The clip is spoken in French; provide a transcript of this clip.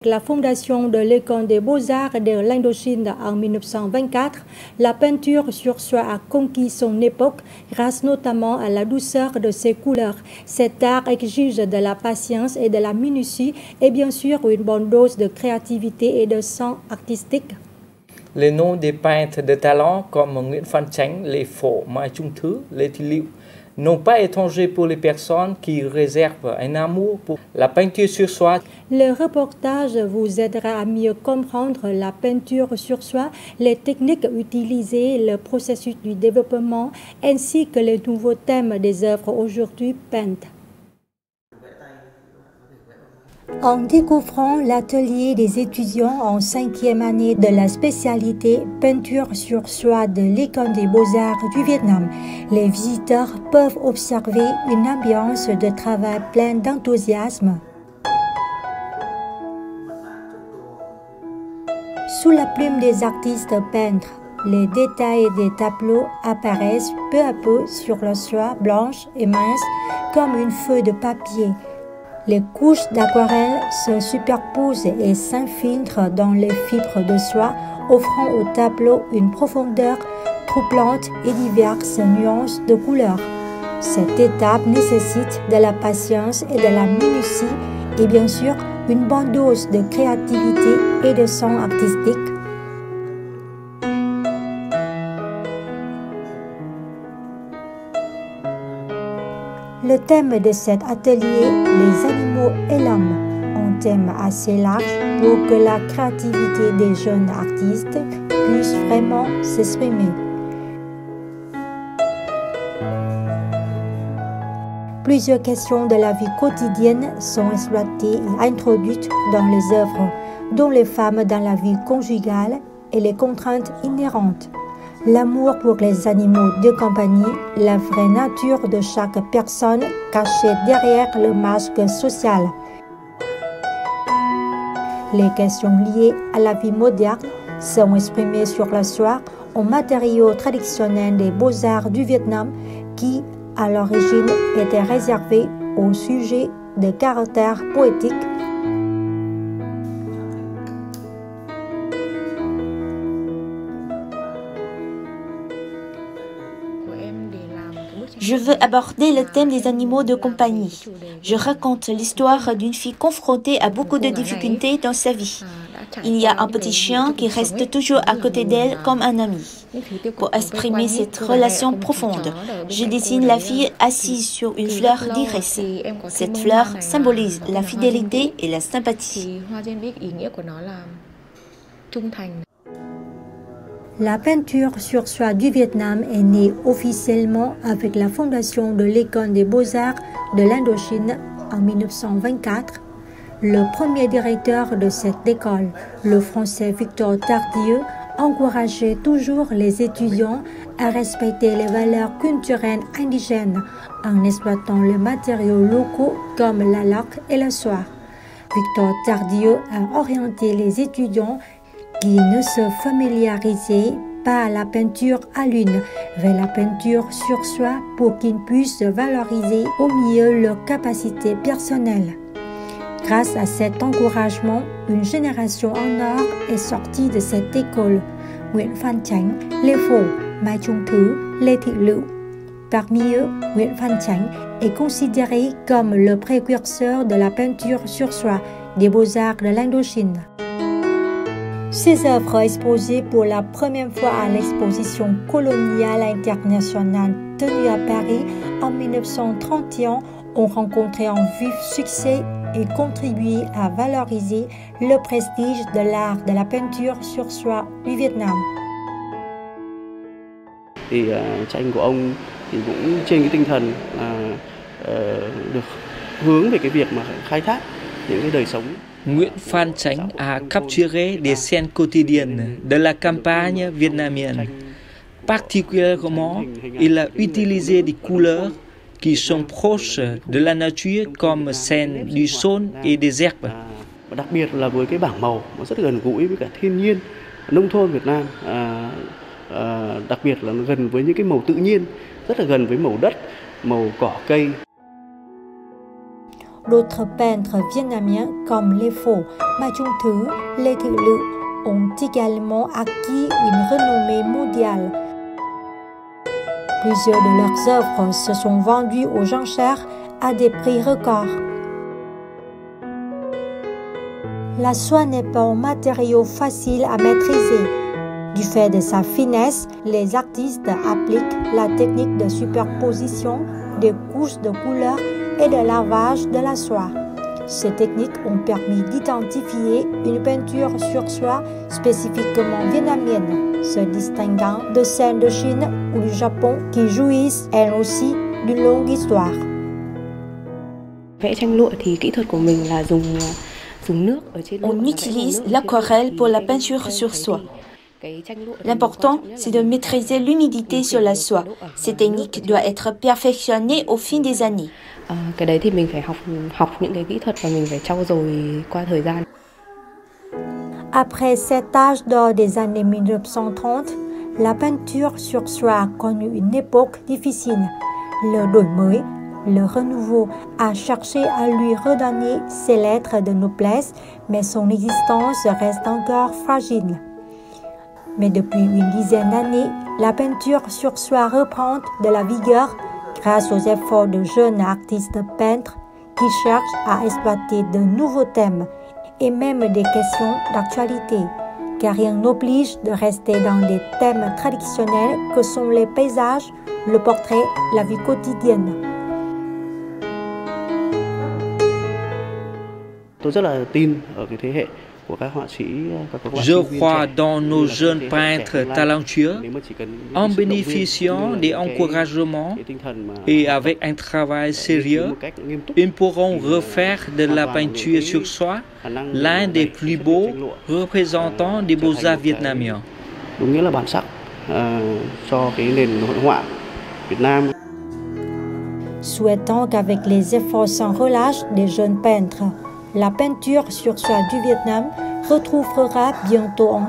la fondation de l'École des Beaux-Arts de l'Indochine en 1924, la peinture sur soie a conquis son époque grâce notamment à la douceur de ses couleurs. Cet art exige de la patience et de la minutie et bien sûr une bonne dose de créativité et de sens artistique. Les noms des peintres de talent comme Nguyễn Phan Chánh, Lê Phổ, Mai Trung Thứ, Lê Thị Liệu n'ont pas étrangers pour les personnes qui réservent un amour pour la peinture sur soie. Le reportage vous aidera à mieux comprendre la peinture sur soie, les techniques utilisées, le processus du développement, ainsi que les nouveaux thèmes des œuvres aujourd'hui peintes. En découvrant l'atelier des étudiants en 5e année de la spécialité peinture sur soie de l'École des Beaux-Arts du Vietnam, les visiteurs peuvent observer une ambiance de travail pleine d'enthousiasme. Sous la plume des artistes peintres, les détails des tableaux apparaissent peu à peu sur la soie blanche et mince comme une feuille de papier. Les couches d'aquarelle se superposent et s'infiltrent dans les fibres de soie, offrant au tableau une profondeur troublante et diverses nuances de couleurs. Cette étape nécessite de la patience et de la minutie et bien sûr une bonne dose de créativité et de sens artistique. Le thème de cet atelier, les animaux et l'homme, un thème assez large pour que la créativité des jeunes artistes puisse vraiment s'exprimer. Plusieurs questions de la vie quotidienne sont exploitées et introduites dans les œuvres, dont les femmes dans la vie conjugale et les contraintes inhérentes. L'amour pour les animaux de compagnie, la vraie nature de chaque personne cachée derrière le masque social. Les questions liées à la vie moderne sont exprimées sur la soie, un matériau traditionnel des beaux-arts du Vietnam qui, à l'origine, était réservé aux sujets de caractère poétique. Je veux aborder le thème des animaux de compagnie. Je raconte l'histoire d'une fille confrontée à beaucoup de difficultés dans sa vie. Il y a un petit chien qui reste toujours à côté d'elle comme un ami. Pour exprimer cette relation profonde, je dessine la fille assise sur une fleur d'iris. Cette fleur symbolise la fidélité et la sympathie. La peinture sur soie du Vietnam est née officiellement avec la fondation de l'École des Beaux-Arts de l'Indochine en 1924. Le premier directeur de cette école, le Français Victor Tardieu, encourageait toujours les étudiants à respecter les valeurs culturelles indigènes en exploitant les matériaux locaux comme la laque et la soie. Victor Tardieu a orienté les étudiants qui ne se familiarisaient pas à la peinture à l'huile vers la peinture sur soie pour qu'ils puissent valoriser au mieux leurs capacités personnelles. Grâce à cet encouragement, une génération en or est sortie de cette école. Nguyễn Phan Chánh, Lê Phổ, Mai Trung Thứ, Lê Thị Liệu. Parmi eux, Nguyễn Phan Chánh est considéré comme le précurseur de la peinture sur soie des beaux-arts de l'Indochine. Ces œuvres exposées pour la première fois à l'exposition coloniale internationale tenue à Paris en 1931 ont rencontré un vif succès et contribué à valoriser le prestige de l'art de la peinture sur soie du Vietnam. Thì tranh của ông thì cũng trên cái tinh thần được hướng về cái việc mà khai thác những cái đời sống. Nguyễn Phan Chánh a capturé des scènes quotidiennes de la campagne vietnamienne. Particulièrement, il a utilisé des couleurs qui sont proches de la nature comme celles du saule et des herbes. Đặc biệt là với cái bảng màu nó rất gần gũi với cả thiên nhiên, nông thôn Việt Nam, đặc biệt là nó gần với những cái màu tự nhiên, rất là gần với màu đất, màu cỏ cây. D'autres peintres vietnamiens comme Les Pho, Ma Trung Thứ, Lê Thị Lự ont également acquis une renommée mondiale. Plusieurs de leurs œuvres se sont vendues aux enchères à des prix records. La soie n'est pas un matériau facile à maîtriser. Du fait de sa finesse, les artistes appliquent la technique de superposition des couches de couleurs et de lavage de la soie. Ces techniques ont permis d'identifier une peinture sur soie spécifiquement vietnamienne, se distinguant de celles de Chine ou du Japon qui jouissent elles aussi d'une longue histoire. On utilise l'aquarelle pour la peinture sur soie. L'important, c'est de maîtriser l'humidité sur la soie. Cette technique doit être perfectionnée au fil des années. Après cet âge d'or des années 1930, la peinture sur soie a connu une époque difficile. Le đổi mới, le renouveau a cherché à lui redonner ses lettres de noblesse, mais son existence reste encore fragile. Mais depuis une dizaine d'années, la peinture sur soie reprend de la vigueur grâce aux efforts de jeunes artistes peintres qui cherchent à exploiter de nouveaux thèmes et même des questions d'actualité, car rien n'oblige de rester dans des thèmes traditionnels que sont les paysages, le portrait, la vie quotidienne. Je crois dans nos jeunes peintres talentueux. En bénéficiant des encouragements et avec un travail sérieux, ils pourront refaire de la peinture sur soie l'un des plus beaux représentants des beaux-arts vietnamiens. Souhaitons qu'avec les efforts sans relâche des jeunes peintres, la peinture sur soie du Vietnam retrouvera bientôt en